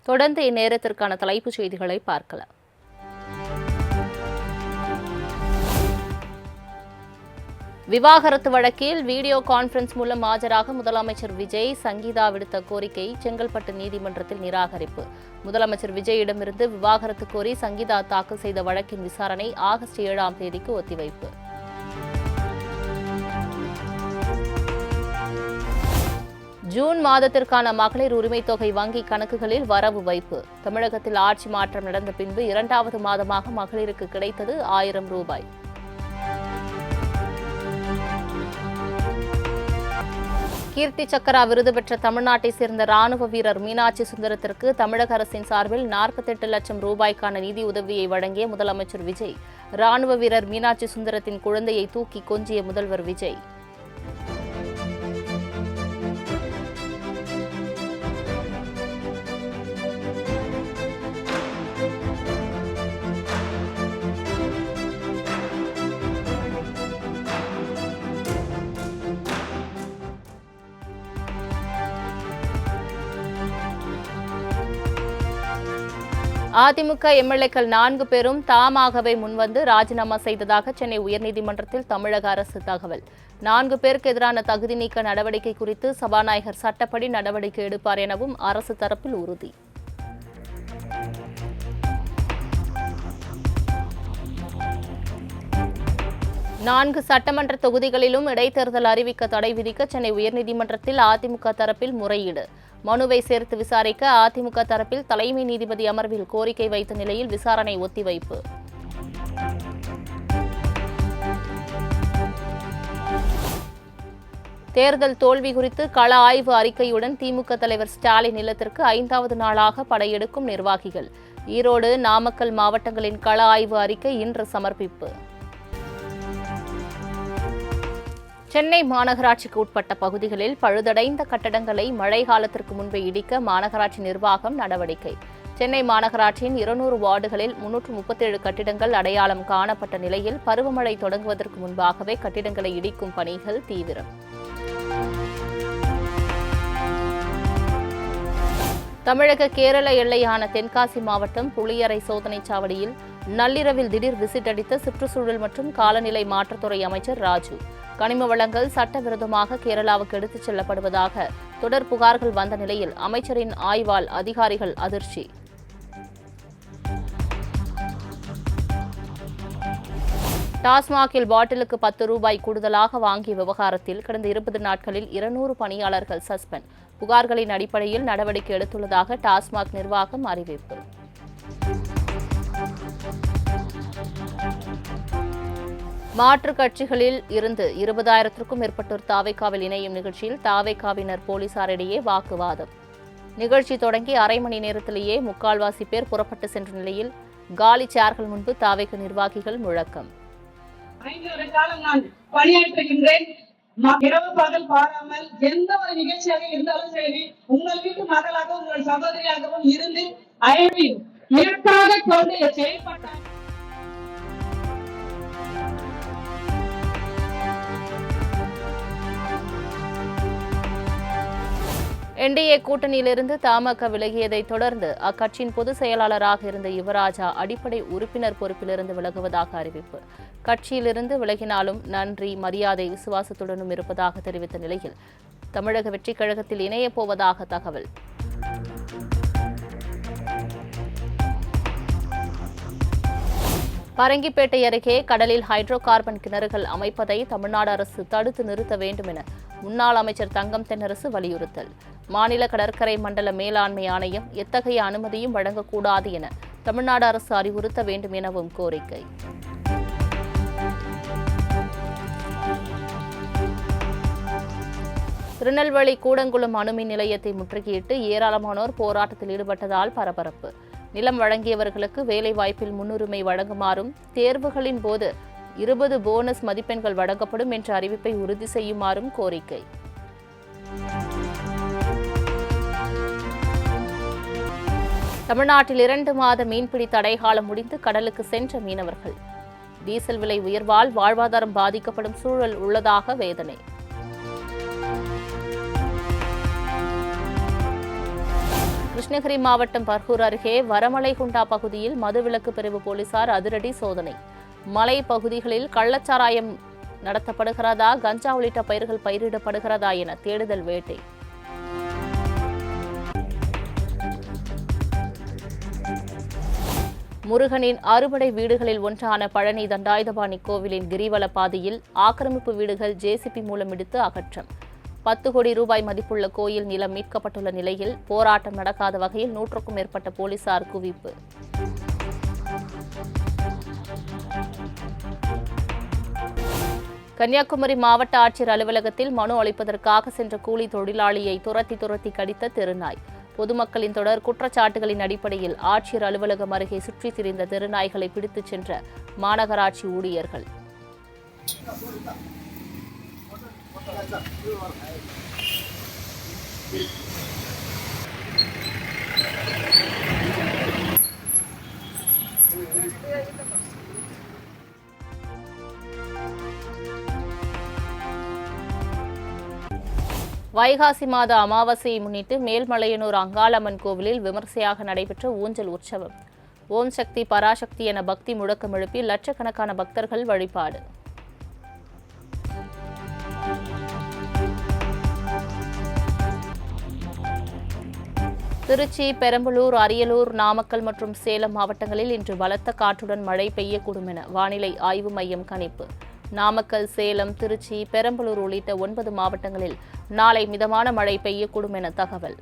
தொடர்ந்து இந்நேரத்திற்கான தலைப்புச் செய்திகளை பார்க்கலாம். விவாகரத்து வழக்கில் வீடியோ கான்பரன்ஸ் மூலம் ஆஜராக முதலமைச்சர் விஜய், சங்கீதா விடுத்த கோரிக்கை செங்கல்பட்டு நீதிமன்றத்தில் நிராகரிப்பு. முதலமைச்சர் விஜயிடமிருந்து விவாகரத்து கோரி சங்கீதா தாக்கல் செய்த வழக்கின் விசாரணை ஆகஸ்ட் 7ஆம் தேதிக்கு ஒத்திவைப்பு. ஜூன் மாதத்திற்கான மகளிர் உரிமைத் தொகை வங்கி கணக்குகளில் வரவு வைப்பு. தமிழகத்தில் ஆட்சி மாற்றம் நடந்த பின்பு 2வது மாதமாக மகளிருக்கு கிடைத்தது 1000 ரூபாய். கீர்த்தி சக்கரா விருது பெற்ற தமிழ்நாட்டை சேர்ந்த ராணுவ வீரர் மீனாட்சி சுந்தரத்திற்கு தமிழக அரசின் சார்பில் 48 லட்சம் ரூபாய்க்கான நிதி உதவியை வழங்கிய முதலமைச்சர் விஜய், ராணுவ வீரர் மீனாட்சி சுந்தரத்தின் குழந்தையை தூக்கி கொஞ்சிய முதல்வர் விஜய். அதிமுக எம்எல்ஏக்கள் 4 பேரும் தாமாகவே முன்வந்து ராஜினாமா செய்ததாக சென்னை உயர்நீதிமன்றத்தில் தமிழக அரசு தகவல். 4 பேருக்கு எதிரான தகுதி நீக்க நடவடிக்கை குறித்து சபாநாயகர் சட்டப்படி நடவடிக்கை எடுப்பார் எனவும் அரசு தரப்பில் உறுதி. நான்கு சட்டமன்ற தொகுதிகளிலும் இடைத்தேர்தல் அறிவிக்க தடை விதிக்க சென்னை உயர்நீதிமன்றத்தில் அதிமுக தரப்பில் முறையீடு. மனுவை சேர்த்து விசாரிக்க அதிமுக தரப்பில் தலைமை நீதிபதி அமர்வில் கோரிக்கை வைத்த நிலையில் விசாரணை ஒத்திவைப்பு. தேர்தல் தோல்வி குறித்து கள ஆய்வு அறிக்கையுடன் திமுக தலைவர் ஸ்டாலின் இல்லத்திற்கு 5வது நாளாக படையெடுக்கும் நிர்வாகிகள். ஈரோடு, நாமக்கல் மாவட்டங்களின் கள ஆய்வு அறிக்கை இன்று சமர்ப்பிப்பு. சென்னை மாநகராட்சிக்கு உட்பட்ட பகுதிகளில் பழுதடைந்த கட்டடங்களை மழை காலத்திற்கு முன்பே இடிக்க மாநகராட்சி நிர்வாகம் நடவடிக்கை. சென்னை மாநகராட்சியின் 200 வார்டுகளில் 337 கட்டிடங்கள் அடையாளம் காணப்பட்ட நிலையில் பருவமழை தொடங்குவதற்கு முன்பாகவே கட்டிடங்களை இடிக்கும் பணிகள் தீவிரம். தமிழக கேரள எல்லையான தென்காசி மாவட்டம் புளியரை சோதனைச் சாவடியில் நள்ளிரவில் திடீர் விசிட் அடித்த சுற்றுச்சூழல் மற்றும் காலநிலை மாற்றத்துறை அமைச்சர் ராஜு. கனிம வளங்கள் சட்டவிரோதமாக கேரளாவுக்கு எடுத்துச் செல்லப்படுவதாக தொடர் புகார்கள் வந்த நிலையில் அமைச்சரின் ஆய்வால் அதிகாரிகள் அதிர்ச்சி. டாஸ்மாகில் பாட்டிலுக்கு 10 ரூபாய் கூடுதலாக வாங்கிய விவகாரத்தில் கடந்த 20 நாட்களில் 200 பணியாளர்கள் சஸ்பெண்ட். புகார்களின் அடிப்படையில் நடவடிக்கை எடுத்துள்ளதாக டாஸ்மாக் நிர்வாகம் அறிவிப்பு. மாற்றுக் கட்சிகளில் இருந்து 20,000க்கும் மேற்பட்டோர் தாவேகாவில் இணையும் நிகழ்ச்சியில் தாவேகாவினர் போலீசாரிடையே வாக்குவாதம். நிகழ்ச்சி தொடங்கி அரை மணி நேரத்திலேயே முக்கால்வாசி பேர் புறப்பட்டு சென்ற நிலையில் காலி சேர்கள் முன்பு தாவேக நிர்வாகிகள் முழக்கம். 5 வருட காலம் நான் பணியாற்றுகின்றேன். இரவு பகல் பாராமல் எந்த ஒரு நிகழ்ச்சியாக இருந்தாலும் சரி, உங்கள் வீட்டு மகளாக உங்கள் சகோதரியாகவும் இருந்து அயர்வில் இலக்காக கொண்டு செயல்பட்டார். என்டிஏ கூட்டணியிலிருந்து தமாக விலகியதை தொடர்ந்து அக்கட்சியின் பொதுச் செயலாளராக இருந்த யுவராஜா அடிப்படை உறுப்பினர் பொறுப்பிலிருந்து விலகுவதாக அறிவிப்பு. கட்சியிலிருந்து விலகினாலும் நன்றி, மரியாதை, விசுவாசத்துடனும் இருப்பதாக தெரிவித்த நிலையில் தமிழக வெற்றிக் கழகத்தில் இணையப் போவதாக தகவல். பரங்கிப்பேட்டை அருகே கடலில் ஹைட்ரோ கார்பன் கிணறுகள் அமைப்பதை தமிழ்நாடு அரசு தடுத்து நிறுத்த வேண்டும் என முன்னாள் அமைச்சர் தங்கம் தென்னரசு வலியுறுத்தல். மாநில கடற்கரை மண்டல மேலாண்மை ஆணையம் எத்தகைய அனுமதியும் வழங்கக்கூடாது என தமிழ்நாடு அரசு அறிவுறுத்த வேண்டும் எனவும் கோரிக்கை. திருநெல்வேலி கூடங்குளம் அணுமின் நிலையத்தை முற்றுகையிட்டு ஏராளமானோர் போராட்டத்தில் ஈடுபட்டதால் பரபரப்பு. நிலம் வழங்கியவர்களுக்கு வேலைவாய்ப்பில் முன்னுரிமை வழங்குமாறும், தேர்வுகளின் போது 20 போனஸ் மதிப்பெண்கள் வழங்கப்படும் என்ற அறிவிப்பை உறுதி செய்யுமாறும் கோரிக்கை. தமிழ்நாட்டில் 2 மாத மீன்பிடி தடைகாலம் முடிந்து கடலுக்கு சென்ற மீனவர்கள். டீசல் விலை உயர்வால் வாழ்வாதாரம் பாதிக்கப்படும் சூழல் உள்ளதாக வேதனை. கிருஷ்ணகிரி மாவட்டம் பர்கூர் அருகே வரமலைகுண்டா பகுதியில் மதுவிலக்கு பிரிவு போலீசார் அதிரடி சோதனை. மலை பகுதிகளில் கள்ளச்சாராயம் நடத்தப்படுகிறதா, கஞ்சா உள்ளிட்ட பயிர்கள் பயிரிடப்படுகிறதா என தேடுதல் வேட்டை. முருகனின் அறுபடை வீடுகளில் ஒன்றான பழனி தண்டாயுதபாணி கோவிலின் கிரிவல பாதையில் ஆக்கிரமிப்பு வீடுகள் ஜேசிபி மூலம் இடித்து அகற்றம். 10 கோடி ரூபாய் மதிப்புள்ள கோயில் நிலம் மீட்கப்பட்டுள்ள நிலையில் போராட்டம் நடக்காத வகையில் 100க்கும் மேற்பட்ட போலீசார் குவிப்பு. கன்னியாகுமரி மாவட்ட ஆட்சியர் அலுவலகத்தில் மனு அளிப்பதற்காக சென்ற கூலி தொழிலாளியை துரத்தி கடித்த தெருநாய். பொதுமக்களின் தொடர் குற்றச்சாட்டுகளின் அடிப்படையில் ஆட்சியர் அலுவலகம் அருகே சுற்றித் திரிந்த தெருநாய்களை பிடித்துச் சென்ற மாநகராட்சி ஊழியர்கள். வைகாசி மாத அமாவாசையை முன்னிட்டு மேல்மலையனூர் அங்காளம்மன் கோவிலில் விமர்சையாக நடைபெற்ற ஊஞ்சல் உற்சவம். ஓம் சக்தி பராசக்தி என பக்தி முழக்கம் எழுப்பி லட்சக்கணக்கான பக்தர்கள் வழிபாடு. திருச்சி, பெரம்பலூர், அரியலூர், நாமக்கல் மற்றும் சேலம் மாவட்டங்களில் இன்று பலத்த காற்றுடன் மழை பெய்யக்கூடும் என வானிலை ஆய்வு மையம் கணிப்பு. நாமக்கல், சேலம், திருச்சி, பெரம்பலூர் உள்ளிட்ட 9 மாவட்டங்களில் நாளை மிதமான மழை பெய்யக்கூடும் என தகவல்.